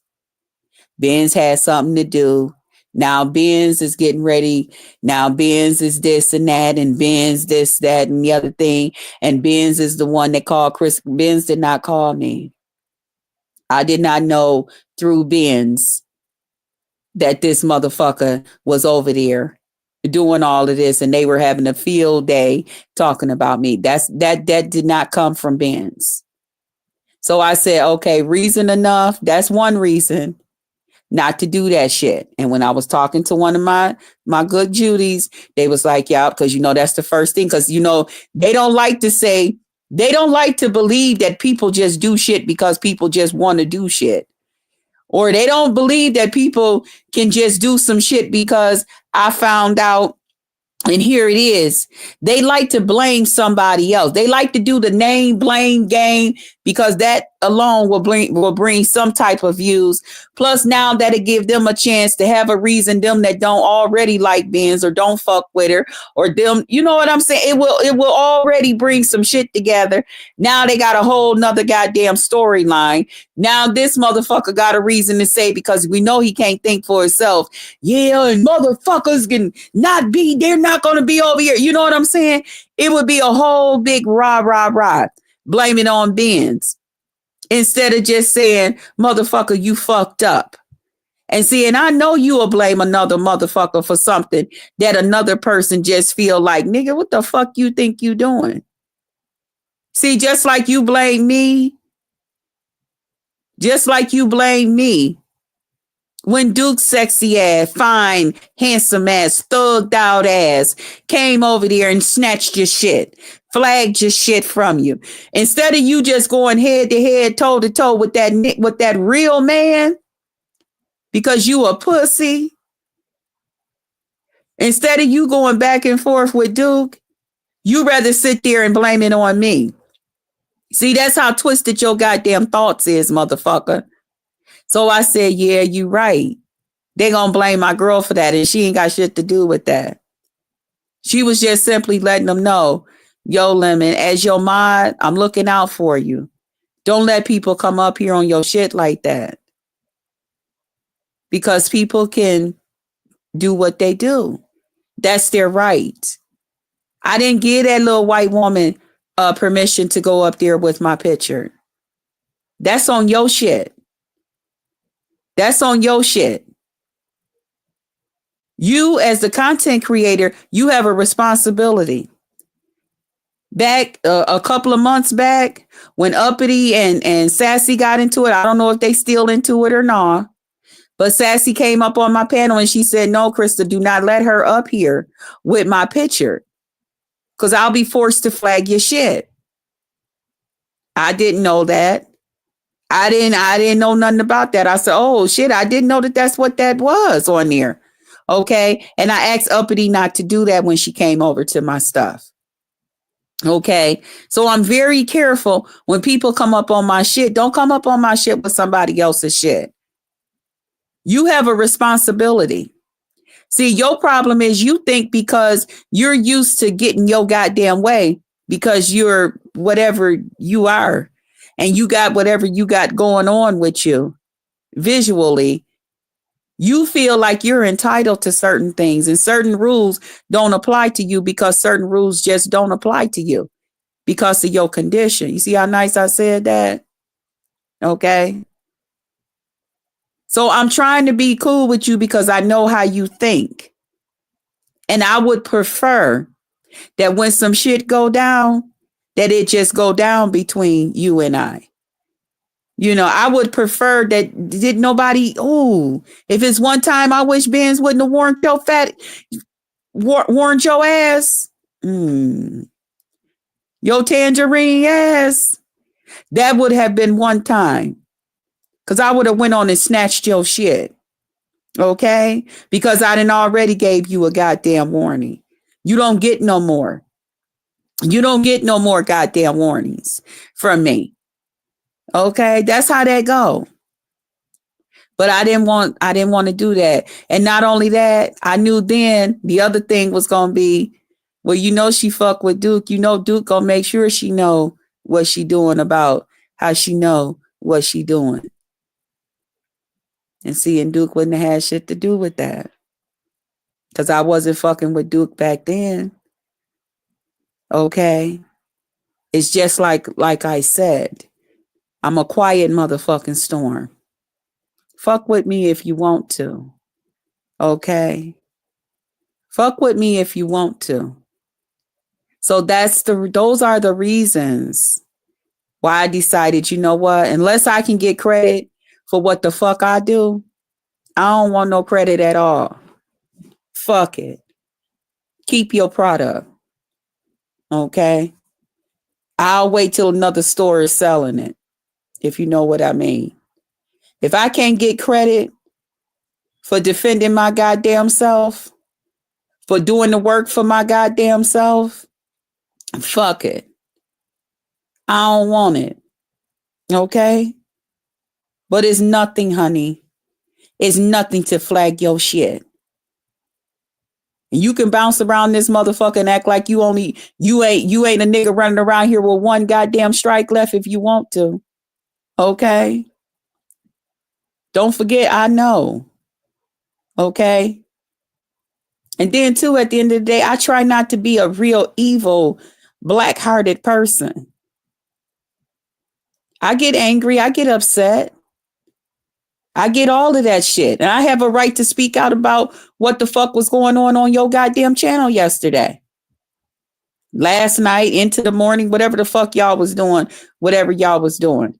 Benz had something to do. Now Benz is getting ready. Now Benz is this and that, and Benz this, that, and the other thing. And Benz is the one that called Chris. Benz did not call me. I did not know through Benz that this motherfucker was over there doing all of this, and they were having a field day talking about me. That did not come from Benz. So I said, okay, reason enough. That's one reason not to do that shit. And when I was talking to one of my good Judies, they was like, yeah, because that's the first thing. Because they don't like to believe that people just do shit because people just want to do shit. Or they don't believe that people can just do some shit because I found out. And here it is. They like to blame somebody else. They like to do the name blame game because that alone will bring some type of views. Plus, now that'll give them a chance to have a reason. Them that don't already like Benz or don't fuck with her or them, you know what I'm saying? It will already bring some shit together. Now they got a whole nother goddamn storyline. Now this motherfucker got a reason to say, because we know he can't think for himself. Yeah, and motherfuckers can not be. They're not going to be over here. You know what I'm saying? It would be a whole big rah. Blame it on Benz. Instead of just saying, motherfucker, you fucked up. And see, and I know you will blame another motherfucker for something that another person just feel like, nigga, what the fuck you think you doing? See, just like you blame me when Duke's sexy ass, fine, handsome ass, thugged out ass came over there and snatched your shit, flagged your shit from you. Instead of you just going head to head, toe to toe with that real man, because you a pussy. Instead of you going back and forth with Duke, you rather sit there and blame it on me. See, that's how twisted your goddamn thoughts is, motherfucker. So I said, yeah, you right. They gonna blame my girl for that, and she ain't got shit to do with that. She was just simply letting them know, yo, Lemon, as your mod, I'm looking out for you. Don't let people come up here on your shit like that. Because people can do what they do. That's their right. I didn't give that little white woman permission to go up there with my picture. That's on your shit. That's on your shit. You, as the content creator, you have a responsibility. Back a couple of months back, when Uppity and Sassy got into it, I don't know if they still into it or not, but Sassy came up on my panel and she said, no, Krista, do not let her up here with my picture because I'll be forced to flag your shit. I didn't know that. I didn't know nothing about that. I said, oh shit, I didn't know that that's what that was on there. Okay. And I asked Uppity not to do that when she came over to my stuff. Okay. So I'm very careful when people come up on my shit. Don't come up on my shit with somebody else's shit. You have a responsibility. See, your problem is you think because you're used to getting your goddamn way because you're whatever you are and you got whatever you got going on with you visually, you feel like you're entitled to certain things and certain rules don't apply to you because certain rules just don't apply to you because of your condition. You see how nice I said that? Okay. So I'm trying to be cool with you because I know how you think. And I would prefer that when some shit go down, that it just go down between you and I. You know, I would prefer that did nobody, if it's one time I wish Benz wouldn't have warned your ass. Your tangerine ass. That would have been one time. Because I would have went on and snatched your shit. Okay? Because I done already gave you a goddamn warning. You don't get no more. You don't get no more goddamn warnings from me. Okay? That's how that go. But I didn't want to do that. And not only that, I knew then the other thing was going to be, well, you know, she fuck with Duke. You know, Duke going to make sure she know what she doing about how she know what she doing. And seeing Duke wouldn't have had shit to do with that. Because I wasn't fucking with Duke back then. Okay? It's just like I said, I'm a quiet motherfucking storm. Fuck with me if you want to. Okay? Fuck with me if you want to. So those are the reasons why I decided, you know what, unless I can get credit for what the fuck I do, I don't want no credit at all. Fuck it. Keep your product. Okay? I'll wait till another store is selling it, if you know what I mean. If I can't get credit for defending my goddamn self, for doing the work for my goddamn self, fuck it. I don't want it. Okay? But it's nothing, honey. It's nothing to flag your shit. And you can bounce around this motherfucker and act like you ain't a nigga running around here with one goddamn strike left if you want to. Okay? Don't forget, I know. Okay? And then too, at the end of the day, I try not to be a real evil, black-hearted person. I get angry. I get upset. I get all of that shit. And I have a right to speak out about what the fuck was going on your goddamn channel yesterday. Last night, into the morning, whatever the fuck y'all was doing, whatever y'all was doing.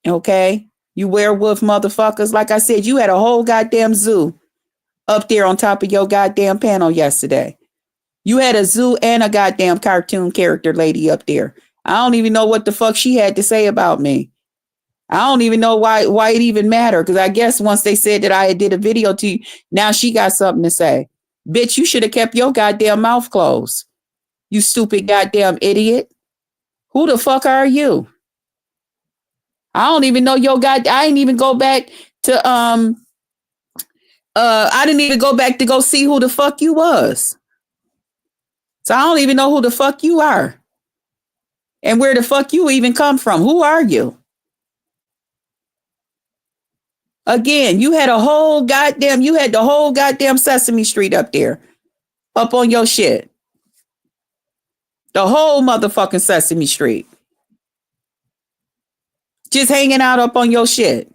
Okay? You werewolf motherfuckers. Like I said, you had a whole goddamn zoo up there on top of your goddamn panel yesterday. You had a zoo and a goddamn cartoon character lady up there. I don't even know what the fuck she had to say about me. I don't even know why it even mattered. Because I guess once they said that I did a video to you, now she got something to say. Bitch, you should have kept your goddamn mouth closed. You stupid goddamn idiot. Who the fuck are you? I don't even know I ain't even go back to I didn't even go back to go see who the fuck you was. So I don't even know who the fuck you are. And where the fuck you even come from. Who are you? Again, you had the whole goddamn Sesame Street up there. Up on your shit. The whole motherfucking Sesame Street. Just hanging out up on your shit.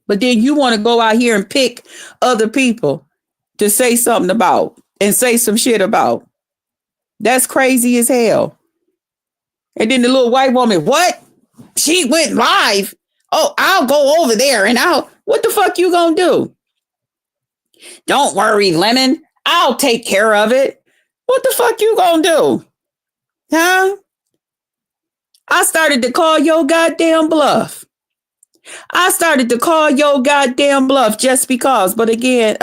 But then you want to go out here and pick other people to say something about and say some shit about. That's crazy as hell. And then the little white woman, what? She went live. Oh, I'll go over there and what the fuck you gonna do? Don't worry, Lemon. I'll take care of it. What the fuck you gonna do? Huh? I started to call your goddamn bluff. Just because. But again,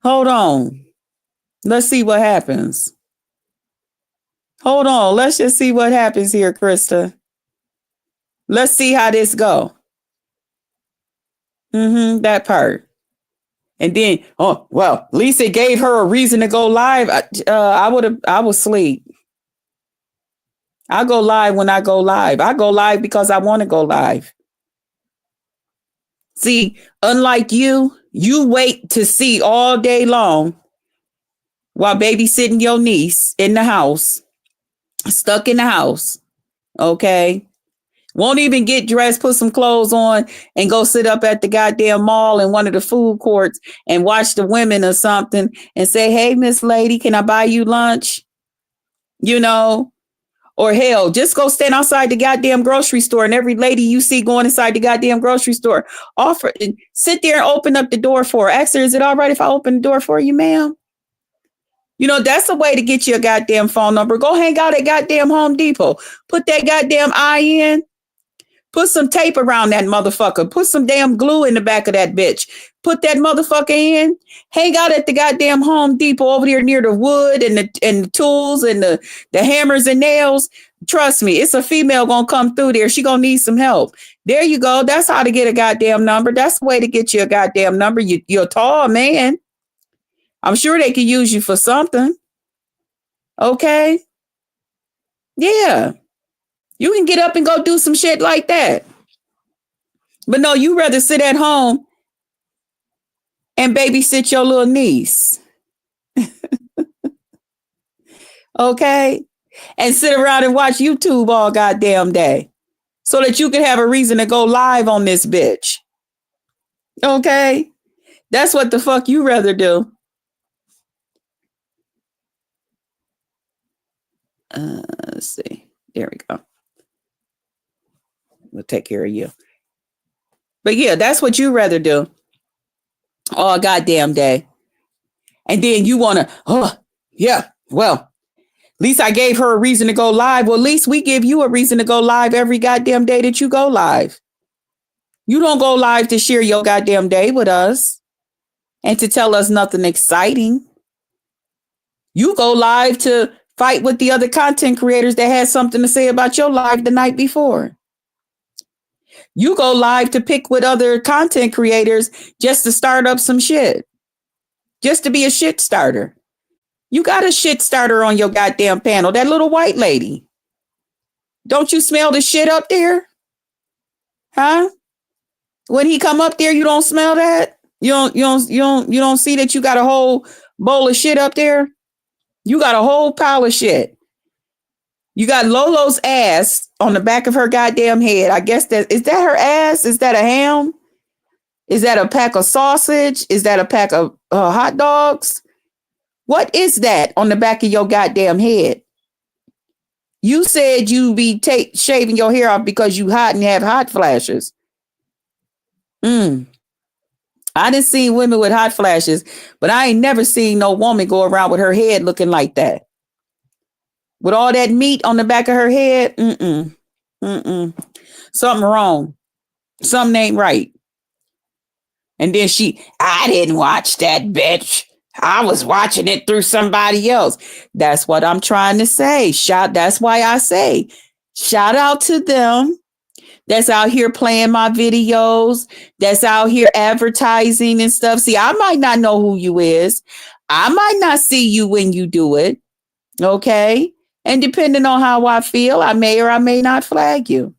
hold on. Let's see what happens. Hold on. Let's just see what happens here, Krista. Let's see how this go. That part. And then, Lisa gave her a reason to go live. I was asleep. I go live when I go live. I go live because I want to go live. See, unlike you wait to see all day long while babysitting your niece in the house, stuck in the house. Okay. Won't even get dressed, put some clothes on and go sit up at the goddamn mall in one of the food courts and watch the women or something and say, hey, Miss Lady, can I buy you lunch? You know, or hell, just go stand outside the goddamn grocery store and every lady you see going inside the goddamn grocery store, sit there and open up the door for her. Ask her, is it all right if I open the door for you, ma'am? You know, that's a way to get you a goddamn phone number. Go hang out at goddamn Home Depot. Put that goddamn eye in. Put some tape around that motherfucker. Put some damn glue in the back of that bitch. Put that motherfucker in. Hang out at the goddamn Home Depot over there near the wood and the tools and the hammers and nails. Trust me, it's a female gonna come through there. She gonna need some help. There you go. That's how to get a goddamn number. That's the way to get you a goddamn number. You're a tall man. I'm sure they could use you for something. Okay? Yeah. You can get up and go do some shit like that. But no, you rather sit at home and babysit your little niece. Okay? And sit around and watch YouTube all goddamn day so that you can have a reason to go live on this bitch. Okay? That's what the fuck you rather do. Let's see. There we go. We'll take care of you. But yeah, that's what you rather do all goddamn day. And then you want to, at least I gave her a reason to go live. Well, at least we give you a reason to go live every goddamn day that you go live. You don't go live to share your goddamn day with us and to tell us nothing exciting. You go live to fight with the other content creators that had something to say about your live the night before. You go live to pick with other content creators just to start up some shit. Just to be a shit starter. You got a shit starter on your goddamn panel. That little white lady. Don't you smell the shit up there? Huh? When he come up there, you don't smell that? You don't see that you got a whole bowl of shit up there? You got a whole pile of shit. You got Lolo's ass on the back of her goddamn head. I guess is that her ass? Is that a ham? Is that a pack of sausage? Is that a pack of hot dogs? What is that on the back of your goddamn head? You said you be shaving your hair off because you hot and have hot flashes. I done seen women with hot flashes, but I ain't never seen no woman go around with her head looking like that. With all that meat on the back of her head, something wrong. Something ain't right. And then I didn't watch that bitch. I was watching it through somebody else. That's what I'm trying to say. That's why I say, shout out to them that's out here playing my videos, that's out here advertising and stuff. See, I might not know who you is. I might not see you when you do it. Okay. And depending on how I feel, I may or I may not flag you.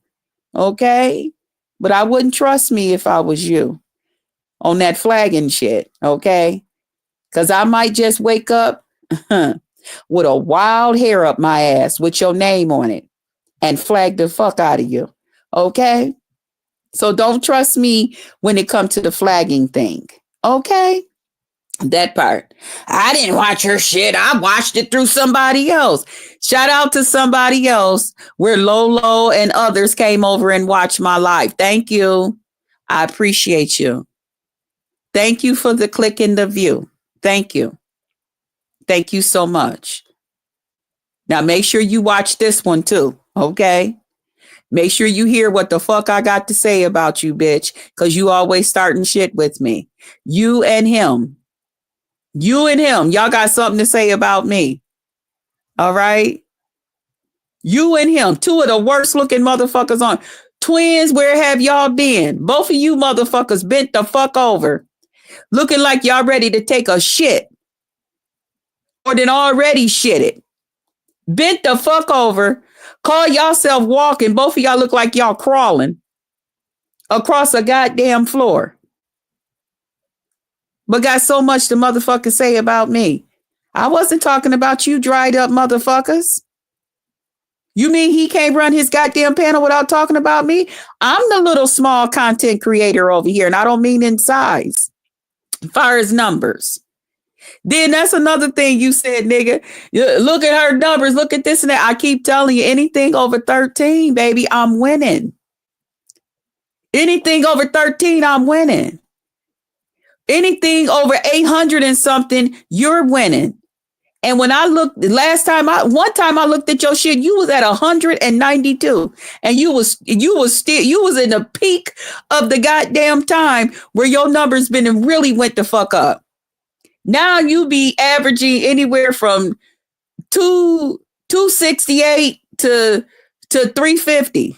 Okay. But I wouldn't trust me if I was you on that flagging shit. Okay. Because I might just wake up with a wild hair up my ass with your name on it and flag the fuck out of you. Okay. So don't trust me when it comes to the flagging thing. Okay. That part. I didn't watch her shit. I watched it through somebody else. Shout out to somebody else where Lolo and others came over and watched my live. Thank you. I appreciate you. Thank you for the click and the view. Thank you. Thank you so much. Now make sure you watch this one too. Okay. Make sure you hear what the fuck I got to say about you, bitch. Cause you always starting shit with me. You and him. You and him, y'all got something to say about me. All right. You and him, two of the worst looking motherfuckers on. Twins, where have y'all been? Both of you motherfuckers bent the fuck over. Looking like y'all ready to take a shit. Or than already shitted. Bent the fuck over. Call yourself walking. Both of y'all look like y'all crawling across a goddamn floor. But got so much to motherfuckers say about me. I wasn't talking about you dried up motherfuckers. You mean he can't run his goddamn panel without talking about me? I'm the little small content creator over here, and I don't mean in size. As far as numbers. Then that's another thing you said, nigga. Look at her numbers. Look at this and that. I keep telling you, anything over 13, baby, I'm winning. Anything over 13, I'm winning. Anything over 800 and something, you're winning. And when I looked one time I looked at your shit, you was at 192, and you was in the peak of the goddamn time where your numbers been and really went the fuck up. Now you be averaging anywhere from 268 to 350.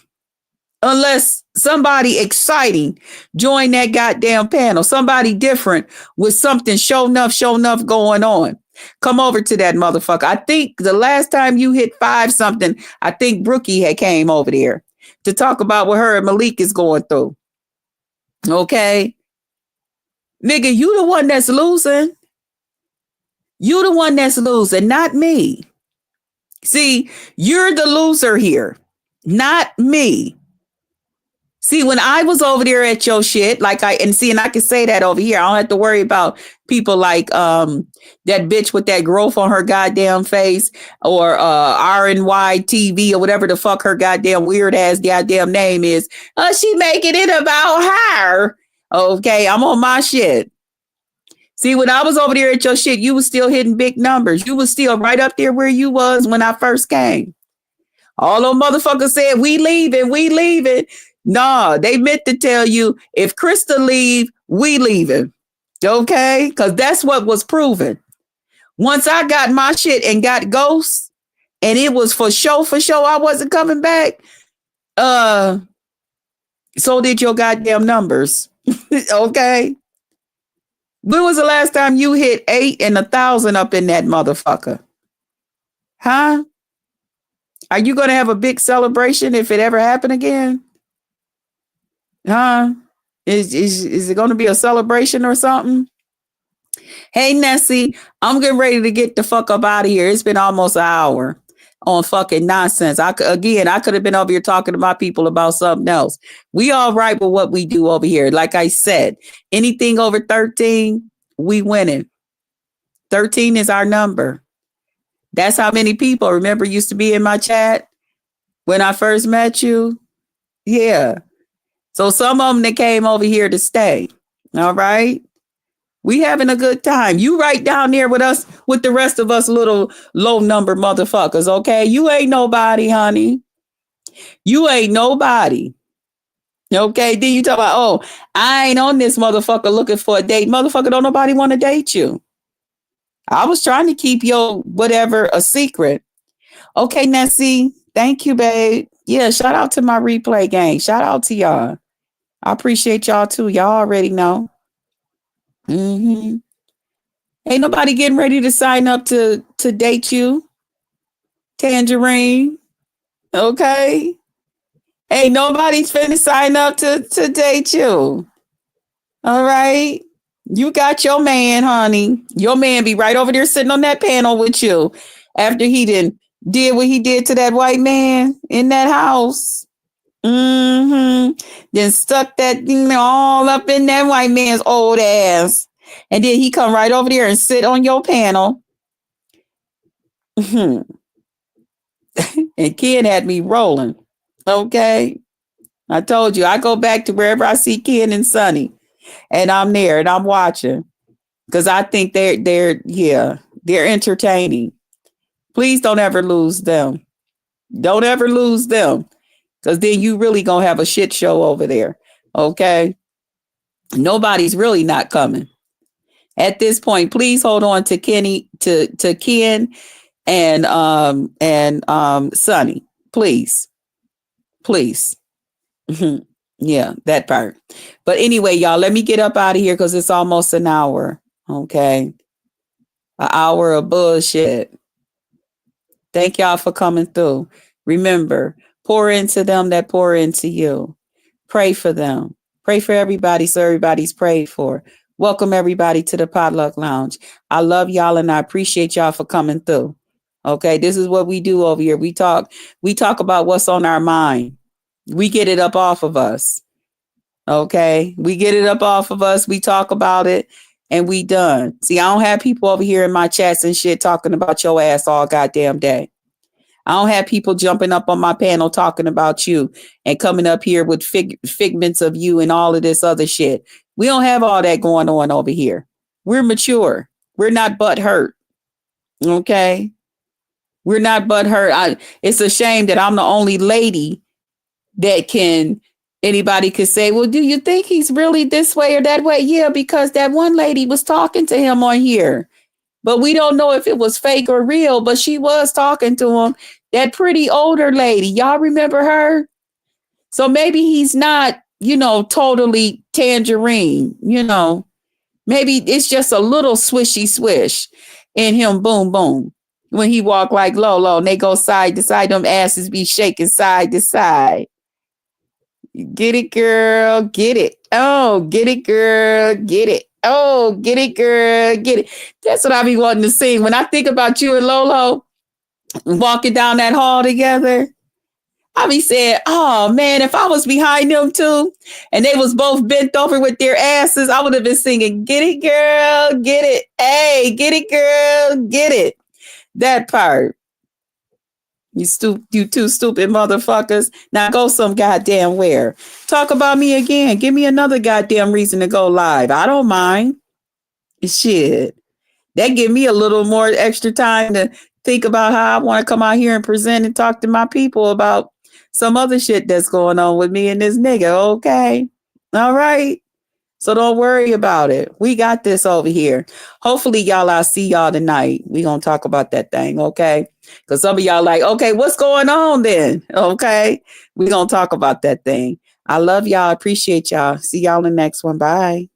Unless somebody exciting join that goddamn panel, somebody different with something show enough going on. Come over to that motherfucker. I think the last time you hit 5 something, I think Brookie had came over there to talk about what her and Malik is going through. Okay. Nigga, you the one that's losing. You the one that's losing, not me. See, you're the loser here, not me. See, when I was over there at your shit, and I can say that over here. I don't have to worry about people like that bitch with that growth on her goddamn face, or RNY TV or whatever the fuck her goddamn weird ass goddamn name is. She making it about her. Okay, I'm on my shit. See, when I was over there at your shit, you was still hitting big numbers. You was still right up there where you was when I first came. All those motherfuckers said, we leaving. Nah, they meant to tell you, if Krista leave, we leaving. Okay? Because that's what was proven. Once I got my shit and got ghosts, and it was for sure, I wasn't coming back. So did your goddamn numbers. Okay? When was the last time you hit 8 and 1,000 up in that motherfucker? Huh? Are you going to have a big celebration if it ever happened again? Huh? Is it going to be a celebration or something? Hey, Nessie, I'm getting ready to get the fuck up out of here. It's been almost an hour on fucking nonsense. I could have been over here talking to my people about something else. We all right with what we do over here. Like I said, anything over 13, we winning. 13 is our number. That's how many people, remember, used to be in my chat when I first met you? Yeah. So some of them that came over here to stay. All right. We having a good time. You right down there with us, with the rest of us little low number motherfuckers. Okay. You ain't nobody, honey. You ain't nobody. Okay. Then you talk about, oh, I ain't on this motherfucker looking for a date. Motherfucker, don't nobody want to date you. I was trying to keep your whatever a secret. Okay, Nessie. Thank you, babe. Yeah, shout out to my replay gang. Shout out to y'all. I appreciate y'all too. Y'all already know. Hmm. Ain't nobody getting ready to sign up to date you, Tangerine. Okay. Ain't nobody's finna sign up to date you. All right. You got your man, honey. Your man be right over there sitting on that panel with you after he did what he did to that white man in that house. Mm-hmm. Then stuck that thing all up in that white man's old ass. And then he come right over there and sit on your panel. And Ken had me rolling. Okay. I told you I go back to wherever I see Ken and Sonny. And I'm there and I'm watching. Because I think they're entertaining. Please don't ever lose them. Don't ever lose them. Because then you really gonna have a shit show over there. Okay. Nobody's really not coming. At this point, please hold on to Ken and Sonny. Please. Please. Yeah, that part. But anyway, y'all, let me get up out of here because it's almost an hour. Okay. An hour of bullshit. Thank y'all for coming through. Remember, pour into them that pour into you. Pray for them. Pray for everybody so everybody's prayed for. Welcome everybody to the Potluck Lounge. I love y'all and I appreciate y'all for coming through. Okay, this is what we do over here. We talk about what's on our mind. We get it up off of us. Okay, we get it up off of us. We talk about it and we done. See, I don't have people over here in my chats and shit talking about your ass all goddamn day. I don't have people jumping up on my panel talking about you and coming up here with figments of you and all of this other shit. We don't have all that going on over here. We're mature. We're not butthurt. Okay. We're not butthurt. It's a shame that I'm the only lady that anybody could say, well, do you think he's really this way or that way? Yeah, because that one lady was talking to him on here. But we don't know if it was fake or real, but she was talking to him. That pretty older lady. Y'all remember her? So maybe he's not, totally tangerine, Maybe it's just a little swishy swish in him, boom, boom. When he walk like Lolo and they go side to side, them asses be shaking side to side. Get it, girl. Get it. Oh, get it, girl. Get it. Oh, get it, girl. Get it. That's what I be wanting to sing. When I think about you and Lolo walking down that hall together, I be saying, oh, man, if I was behind them too and they was both bent over with their asses, I would have been singing, get it, girl. Get it. Hey, get it, girl. Get it. That part. You two stupid motherfuckers. Now go some goddamn where. Talk about me again. Give me another goddamn reason to go live. I don't mind. Shit. That give me a little more extra time to think about how I want to come out here and present and talk to my people about some other shit that's going on with me and this nigga. Okay. All right. So don't worry about it. We got this over here. Hopefully, y'all, I'll see y'all tonight. We gonna talk about that thing, okay? Because some of y'all like, okay, what's going on then? Okay, we gonna talk about that thing. I love y'all. Appreciate y'all. See y'all in the next one. Bye.